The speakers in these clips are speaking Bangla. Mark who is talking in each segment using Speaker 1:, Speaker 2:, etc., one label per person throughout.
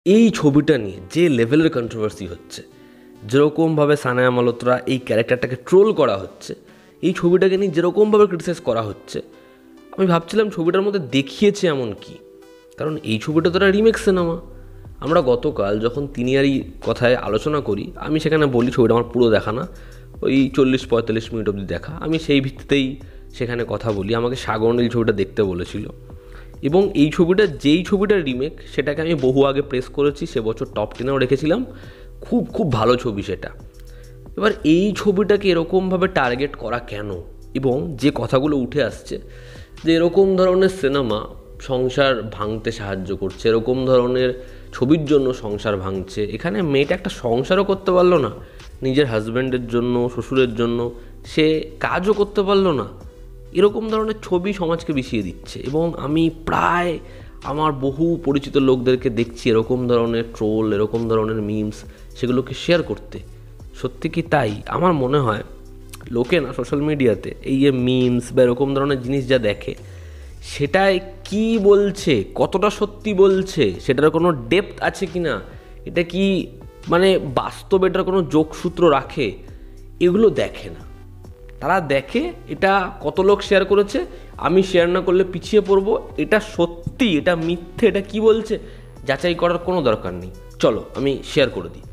Speaker 1: এই ছবিটা নিয়ে যে লেভেলের কন্ট্রোভার্সি হচ্ছে, যেরকমভাবে সানায়া মালহোত্রা এই ক্যারেক্টারটাকে ট্রোল করা হচ্ছে, এই ছবিটাকে নিয়ে যেরকমভাবে ক্রিটিসাইজ করা হচ্ছে, আমি ভাবছিলাম ছবিটার মধ্যে দেখিয়েছে এমন কি। কারণ এই ছবিটা তো একটা রিমেক সিনেমা। আমরা গতকাল যখন তিনিয়ারি কথায় আলোচনা করি, আমি সেখানে বলি ছবিটা আমার পুরো দেখা না, ওই 40-45 মিনিট অবধি দেখা। আমি সেই ভিত্তিতেই সেখানে কথা বলি। আমাকে সাগর নীল ছবিটা দেখতে বলেছিল, এবং এই ছবিটা যেই ছবিটার রিমেক সেটাকে আমি বহু আগে প্রেস করেছি, সে বছর টপ 10-এও রেখেছিলাম। খুব খুব ভালো ছবি সেটা। এবার এই ছবিটাকে এরকমভাবে টার্গেট করা কেন, এবং যে কথাগুলো উঠে আসছে যে এরকম ধরনের সিনেমা সংসার ভাঙতে সাহায্য করছে, এরকম ধরনের ছবির জন্য সংসার ভাঙছে। এখানে মেয়েটা একটা সংসারও করতে পারলো না, নিজের হাজব্যান্ডের জন্য, শ্বশুরের জন্য সে কাজও করতে পারলো না। এরকম ধরনের ছবি সমাজকে বিষিয়ে দিচ্ছে, এবং আমি প্রায় আমার বহু পরিচিত লোকদেরকে দেখছি এরকম ধরনের ট্রোল, এরকম ধরনের মিমস সেগুলোকে শেয়ার করতে। সত্যি কি তাই? আমার মনে হয় লোকে না সোশ্যাল মিডিয়াতে এই যে মিমস বা এরকম ধরনের জিনিস যা দেখে, সেটায় কি বলছে, কতটা সত্যি বলছে, সেটার কোনো ডেপথ আছে কি না, এটা কি মানে বাস্তবে এটার কোনো যোগসূত্র রাখে, এগুলো দেখে না। তারা দেখে এটা কত লোক শেয়ার করেছে, আমি শেয়ার না করলে পিছিয়ে পড়বো, এটা সত্যি, এটা মিথ্যে, এটা কি বলছে যাচাই করার কোনো দরকার নেই, চলো আমি শেয়ার করে দিই।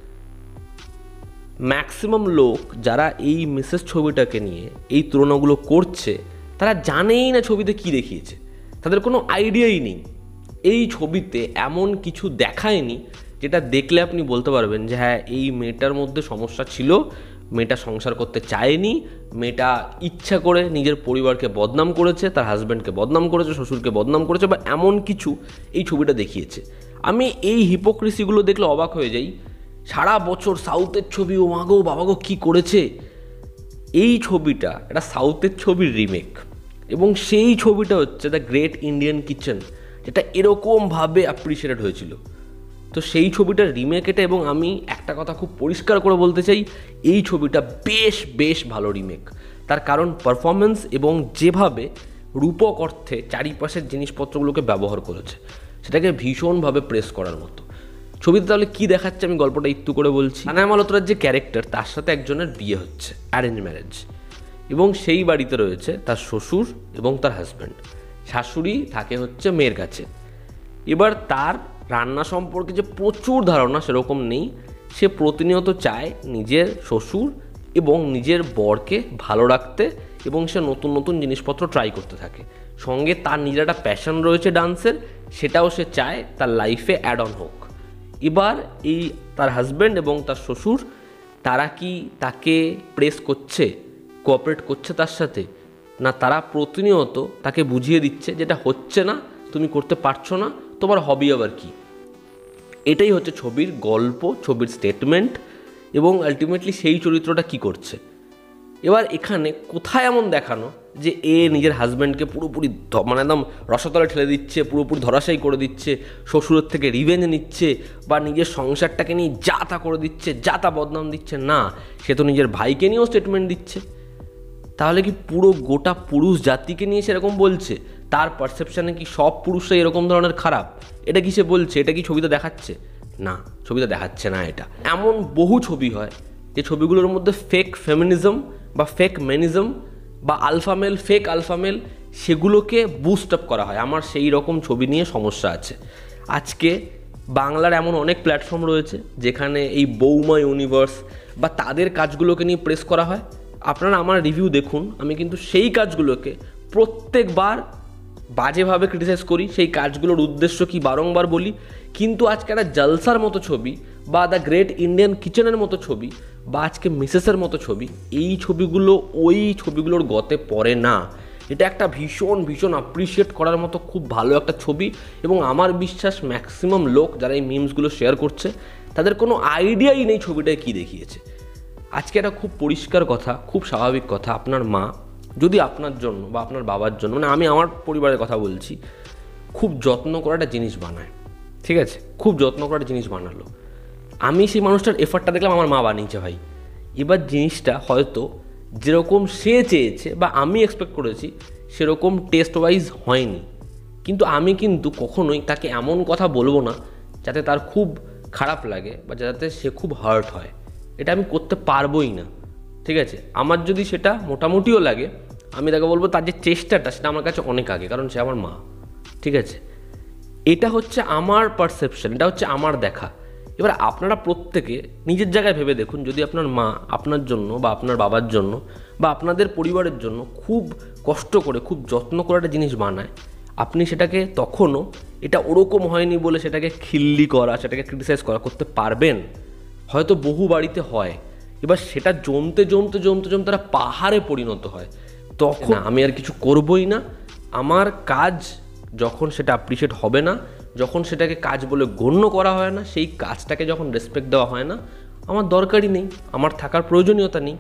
Speaker 1: ম্যাক্সিমাম লোক যারা এই মিসেস ছবিটাকে নিয়ে এই তুলনাগুলো করছে, তারা জানেই না ছবিতে কি দেখিয়েছে, তাদের কোনো আইডিয়াই নেই। এই ছবিতে এমন কিছু দেখায়নি যেটা দেখলে আপনি বলতে পারবেন যে হ্যাঁ, এই মেয়েটার মধ্যে সমস্যা ছিল, মেয়েটা সংসার করতে চায়নি, মেয়েটা ইচ্ছা করে নিজের পরিবারকে বদনাম করেছে, তার হাজব্যান্ডকে বদনাম করেছে, শ্বশুরকে বদনাম করেছে, বা এমন কিছু এই ছবিটা দেখিয়েছে। আমি এই হিপোক্রেসিগুলো দেখলে অবাক হয়ে যাই। সারা বছর সাউথের ছবি, ও মাগো বাবাগো কী করেছে। এই ছবিটা একটা সাউথের ছবির রিমেক, এবং সেই ছবিটা হচ্ছে দ্য গ্রেট ইন্ডিয়ান কিচেন, যেটা এরকমভাবে অ্যাপ্রিসিয়েটেড হয়েছিল। তো সেই ছবিটার রিমেক এটা, এবং আমি একটা কথা খুব পরিষ্কার করে বলতে চাই, এই ছবিটা বেশ বেশ ভালো রিমেক। তার কারণ পারফরমেন্স, এবং যেভাবে রূপক অর্থে চারিপাশের জিনিসপত্রগুলোকে ব্যবহার করেছে, সেটাকে ভীষণভাবে প্রেস করার মতো। ছবিতে তাহলে কী দেখাচ্ছে আমি গল্পটা একটু করে বলছি। সানায়া মালহোত্রার যে ক্যারেক্টার, তার সাথে একজনের বিয়ে হচ্ছে, অ্যারেঞ্জ ম্যারেজ, এবং সেই বাড়িতে রয়েছে তার শ্বশুর এবং তার হাজব্যান্ড। শাশুড়ি থাকে হচ্ছে মেয়ের কাছে। এবার তার রান্না সম্পর্কে যে প্রচুর ধারণা সেরকম নেই, সে প্রতিনিয়ত চায় নিজের শ্বশুর এবং নিজের বরকে ভালো রাখতে, এবং সে নতুন নতুন জিনিসপত্র ট্রাই করতে থাকে। সঙ্গে তার নিজের একটা প্যাশন রয়েছে ডান্সের, সেটাও সে চায় তার লাইফে অ্যাড অন হোক। এবার এই তার হাজব্যান্ড এবং তার শ্বশুর, তারা কি তাকে প্রেস করছে, কোঅপারেট করছে তার সাথে, না তারা প্রতিনিয়ত তাকে বুঝিয়ে দিচ্ছে যেটা হচ্ছে না, তুমি করতে পারছো না, তোমার হবি আবার কি। এটাই হচ্ছে ছবির গল্প, ছবির স্টেটমেন্ট, এবং আলটিমেটলি সেই চরিত্রটা কি করছে। এবার এখানে কোথায় এমন দেখানো যে এ নিজের হাজব্যান্ডকে পুরোপুরি মানে একদম রসাতলে ঠেলে দিচ্ছে, পুরোপুরি ধরাশায়ী করে দিচ্ছে, শ্বশুরের থেকে রিভেঞ্জ নিচ্ছে, বা নিজের সংসারটাকে নিয়ে যা তা করে দিচ্ছে, যা তা বদনাম দিচ্ছে, না, সে তো নিজের ভাইকে নিয়েও স্টেটমেন্ট দিচ্ছে। তাহলে কি পুরো গোটা পুরুষ জাতিকে নিয়ে সেরকম বলছে? তার পারসেপশানে কি সব পুরুষরাই এরকম ধরনের খারাপ? এটা কি সে বলছে? এটা কি ছবিতে দেখাচ্ছে? না, ছবিতে দেখাচ্ছে না এটা। এমন বহু ছবি হয় যে ছবিগুলোর মধ্যে ফেক ফেমিনিজম বা ফেক মেনিজম বা আলফামেল, ফেক আলফামেল, সেগুলোকে বুস্ট আপ করা হয়। আমার সেই রকম ছবি নিয়ে সমস্যা আছে। আজকে বাংলার এমন অনেক প্ল্যাটফর্ম রয়েছে যেখানে এই বৌমা ইউনিভার্স বা তাদের কাজগুলোকে নিয়ে প্রেস করা হয়। আপনারা আমার রিভিউ দেখুন, আমি কিন্তু সেই কাজগুলোকে প্রত্যেকবার বাজেভাবে ক্রিটিসাইজ করি, সেই কাজগুলোর উদ্দেশ্য কি বারংবার বলি। কিন্তু আজকে একটা জলসার মতো ছবি, বা দ্য গ্রেট ইন্ডিয়ান কিচেনের মতো ছবি, বা আজকে মিসেসের মতো ছবি, এই ছবিগুলো ওই ছবিগুলোর গতে পড়ে না। এটা একটা ভীষণ ভীষণ অ্যাপ্রিসিয়েট করার মতো খুব ভালো একটা ছবি, এবং আমার বিশ্বাস ম্যাক্সিমাম লোক যারা এই মিমসগুলো শেয়ার করছে, তাদের কোনো আইডিয়াই নেই ছবিটায় কী দেখিয়েছে। আজকে একটা খুব পরিষ্কার কথা, খুব স্বাভাবিক কথা, আপনার মা যদি আপনার জন্য বা আপনার বাবার জন্য, মানে আমি আমার পরিবারের কথা বলছি, খুব যত্ন করে একটা জিনিস বানায়, ঠিক আছে, খুব যত্ন করে একটা জিনিস বানালো, আমি সেই মানুষটার এফার্টটা দেখলাম আমার মা বানিয়েছে ভাই। এবার জিনিসটা হয়তো যেরকম সে চেয়েছে বা আমি এক্সপেক্ট করেছি সেরকম টেস্ট ওয়াইজ হয়নি, কিন্তু আমি কিন্তু কখনোই তাকে এমন কথা বলবো না যাতে তার খুব খারাপ লাগে বা যাতে সে খুব হার্ট হয়, এটা আমি করতে পারবোই না। ঠিক আছে, আমার যদি সেটা মোটামুটিও লাগে আমি তাকে বলবো তার যে চেষ্টাটা সেটা আমার কাছে অনেক আগে, কারণ সে আমার মা। ঠিক আছে, এটা হচ্ছে আমার পারসেপশন, এটা হচ্ছে আমার দেখা। এবার আপনারা প্রত্যেকে নিজের জায়গায় ভেবে দেখুন, যদি আপনার মা আপনার জন্য বা আপনার বাবার জন্য বা আপনাদের পরিবারের জন্য খুব কষ্ট করে খুব যত্ন করে একটা জিনিস বানায়, আপনি সেটাকে তখনও এটা ওরকম হয়নি বলে সেটাকে খিল্লি করা, সেটাকে ক্রিটিসাইজ করা করতে পারবেন? হয়তো বহু বাড়িতে হয়। এবার সেটা জমতে জমতে জমতে জমতে তারা পাহাড়ে পরিণত হয়, তখন আমি আর কিছু করবই না। আমার কাজ যখন সেটা অ্যাপ্রিসিয়েট হবে না, যখন সেটাকে কাজ বলে গণ্য করা হয় না, সেই কাজটাকে যখন রেসপেক্ট দেওয়া হয় না, আমার দরকারই নেই, আমার থাকার প্রয়োজনীয়তা নেই।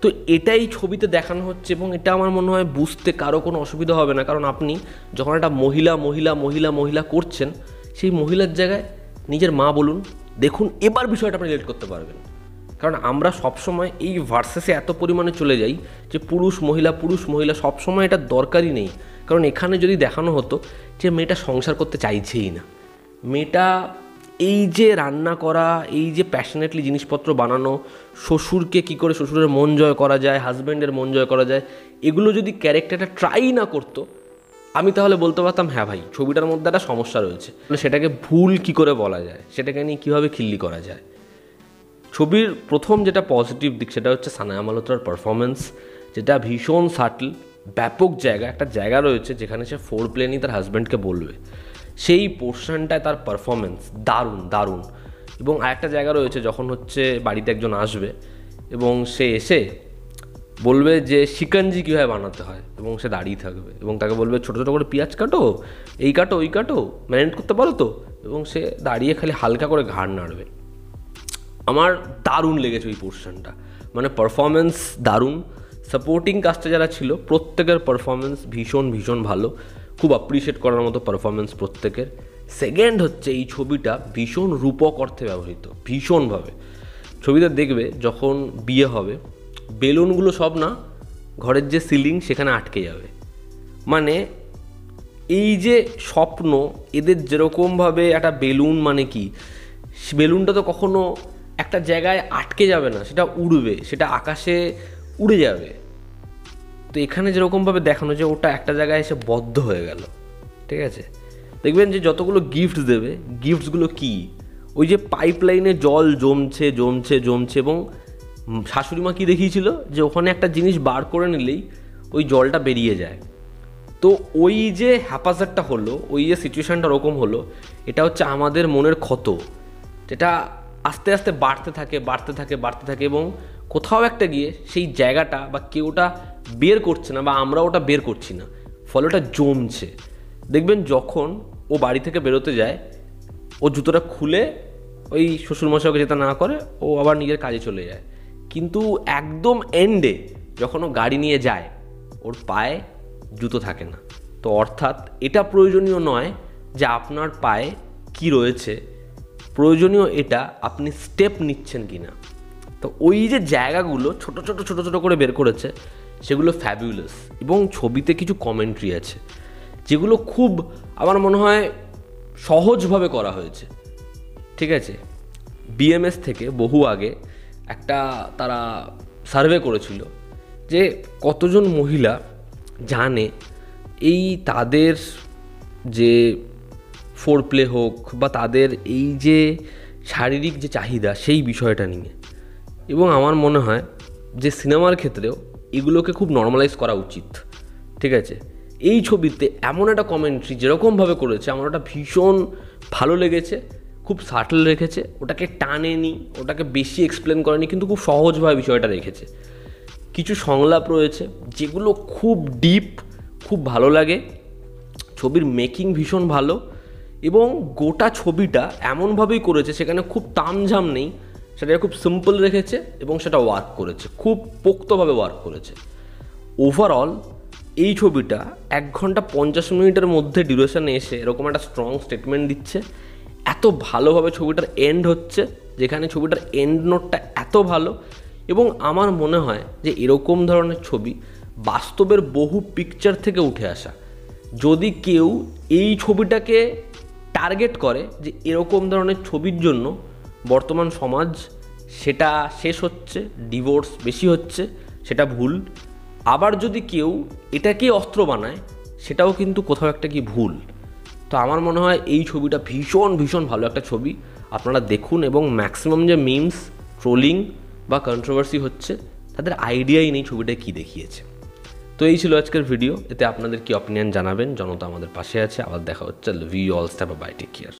Speaker 1: তো এটাই ছবিতে দেখানো হচ্ছে এবং এটা আমার মনে হয় বুঝতে কারো কোনো অসুবিধা হবে না। কারণ আপনি যখন একটা মহিলা মহিলা মহিলা মহিলা করছেন, সেই মহিলার জায়গায় নিজের মা বলুন, দেখুন এবার বিষয়টা আপনি রিলেট করতে পারবেন। কারণ আমরা সবসময় এই ভার্সেসে এত পরিমাণে চলে যাই যে পুরুষ মহিলা সবসময় এটা দরকারই নেই। কারণ এখানে যদি দেখানো হতো যে মেয়েটা সংসার করতে চাইছেই না, মেয়েটা এই যে রান্না করা, এই যে প্যাশনেটলি জিনিসপত্র বানানো, শ্বশুরকে কী করে শ্বশুরের মন জয় করা যায়, হাজব্যান্ডের মন জয় করা যায়, এগুলো যদি ক্যারেক্টারটা ট্রাই না করতো, আমি তাহলে বলতে পারতাম হ্যাঁ ভাই ছবিটার মধ্যে একটা সমস্যা রয়েছে, সেটাকে ভুল কী করে বলা যায়, সেটাকে নিয়ে কীভাবে খিল্লি করা যায়। ছবির প্রথম যেটা পজিটিভ দিক সেটা হচ্ছে সানায়া মালহোত্রার পারফরমেন্স, যেটা ভীষণ সাটল, ব্যাপক জায়গা, একটা জায়গা রয়েছে যেখানে সে ফোর প্লে নিয়ে তার হাজব্যান্ডকে বলবে, সেই পোর্শনটায় তার পারফরমেন্স দারুণ দারুণ। এবং আরেকটা জায়গা রয়েছে যখন হচ্ছে বাড়িতে একজন আসবে এবং সে এসে বলবে যে শিকঞ্জি কীভাবে বানাতে হয়, এবং সে দাঁড়িয়ে থাকবে এবং তাকে বলবে ছোটো ছোটো করে পেঁয়াজ কাটো, এই কাটো ওই কাটো, ম্যারিনেট করতে পারো তো, এবং সে দাঁড়িয়ে খালি হালকা করে ঘাড় নাড়বে। আমার দারুণ লেগেছে ওই পোর্শনটা, মানে পারফরমেন্স দারুণ। সাপোর্টিং কাস্টে যারা ছিল প্রত্যেকের পারফরমেন্স ভীষণ ভীষণ ভালো, খুব অ্যাপ্রিসিয়েট করার মতো পারফরমেন্স প্রত্যেকের। সেকেন্ড হচ্ছে এই ছবিটা ভীষণ রূপক অর্থে ব্যবহৃত, ভীষণভাবে। ছবিতে দেখবে যখন বিয়ে হবে বেলুনগুলো সব না ঘরের যে সিলিং সেখানে আটকে যাবে, মানে এই যে স্বপ্ন এদের যেরকমভাবে একটা বেলুন, মানে কি বেলুনটা তো কখনো একটা জায়গায় আটকে যাবে না, সেটা উড়বে, সেটা আকাশে উড়ে যাবে। তো এখানে যেরকমভাবে দেখানো যে ওটা একটা জায়গায় এসে বদ্ধ হয়ে গেল। ঠিক আছে, দেখবেন যে যতগুলো গিফটস দেবে, গিফটসগুলো কি ওই যে পাইপ লাইনে জল জমছে জমছে জমছে, এবং শাশুড়ি মা কী দেখিয়েছিল যে ওখানে একটা জিনিস বার করে নিলেই ওই জলটা বেরিয়ে যায়। তো ওই যে হ্যাপাজারটা হলো, ওই যে সিচুয়েশানটা ওরকম হলো, এটা হচ্ছে আমাদের মনের ক্ষত, যেটা আস্তে আস্তে বাড়তে থাকে বাড়তে থাকে বাড়তে থাকে, এবং কোথাও একটা গিয়ে সেই জায়গাটা বা কেউ ওটা বের করছে না বা আমরা ওটা বের করছি না, ফলে ওটা জমছে। দেখবেন যখন ও বাড়ি থেকে বেরোতে যায়, ও জুতোটা খুলে ওই শ্বশুরমশাইকে যেতে না করে ও আবার নিজের কাজে চলে যায়, কিন্তু একদম এন্ডে যখন ও গাড়ি নিয়ে যায় ওর পায়ে জুতো থাকে না। তো অর্থাৎ এটা প্রয়োজনীয় নয় যে আপনার পায়ে কি রয়েছে, প্রয়োজনীয় এটা আপনি স্টেপ নিচ্ছেন কি না। তো ওই যে জায়গাগুলো ছোট ছোট ছোট ছোট করে বের করেছে সেগুলো ফ্যাবিউলাস, এবং ছবিতে কিছু কমেন্ট্রি আছে যেগুলো খুব আমার মনে হয় সহজভাবে করা হয়েছে। ঠিক আছে, বিএমএস থেকে বহু আগে একটা তারা সার্ভে করেছিল যে কতজন মহিলা জানে এই তাদের যে ফোর প্লে হোক বা তাদের এই যে শারীরিক যে চাহিদা সেই বিষয়টা নিয়ে। এবং আমার মনে হয় যে সিনেমার ক্ষেত্রেও এগুলোকে খুব নর্মালাইজ করা উচিত। ঠিক আছে, এই ছবিতে এমন একটা কমেন্ট্রি যেরকমভাবে করেছে আমার ওটা ভীষণ ভালো লেগেছে, খুব সাটল রেখেছে, ওটাকে টানেনি, ওটাকে বেশি এক্সপ্লেন করেনি, কিন্তু খুব সহজভাবে বিষয়টা রেখেছে। কিছু সংলাপ রয়েছে যেগুলো খুব ডিপ, খুব ভালো লাগে। ছবির মেকিং ভীষণ ভালো, এবং গোটা ছবিটা এমনভাবেই করেছে সেখানে খুব তামঝাম নেই, সেটা খুব সিম্পল রেখেছে এবং সেটা ওয়ার্ক করেছে, খুব পোক্তভাবে ওয়ার্ক করেছে। ওভারঅল এই ছবিটা 1 ঘন্টা 50 মিনিটের মধ্যে ডিউরেশনে এসে এরকম একটা স্ট্রং স্টেটমেন্ট দিচ্ছে। এত ভালোভাবে ছবিটার এন্ড হচ্ছে, যেখানে ছবিটার এন্ড নোটটা এত ভালো, এবং আমার মনে হয় যে এরকম ধরনের ছবি বাস্তবের বহু পিকচার থেকে উঠে আসা। যদি কেউ এই ছবিটাকে টার্গেট করে যে এরকম ধরনের ছবির জন্য বর্তমান সমাজ সেটা শেষ হচ্ছে, ডিভোর্স বেশি হচ্ছে, সেটা ভুল। আবার যদি কেউ এটাকে অস্ত্র বানায় সেটাও কিন্তু কোথাও একটা কি ভুল। তো আমার মনে হয় এই ছবিটা ভীষণ ভীষণ ভালো একটা ছবি, আপনারা দেখুন। এবং ম্যাক্সিমাম যে মিমস, ট্রোলিং বা কন্ট্রোভার্সি হচ্ছে, তাদের আইডিয়াই নেই ছবিটা কী দেখিয়েছে। তো এই ছিল আজকের ভিডিও। এতে আপনাদের কি অপিনিয়ন জানাবেন। জনতা আমাদের পাশে আছে। আবার দেখা হচ্ছে। Love you all, stay bye, take care.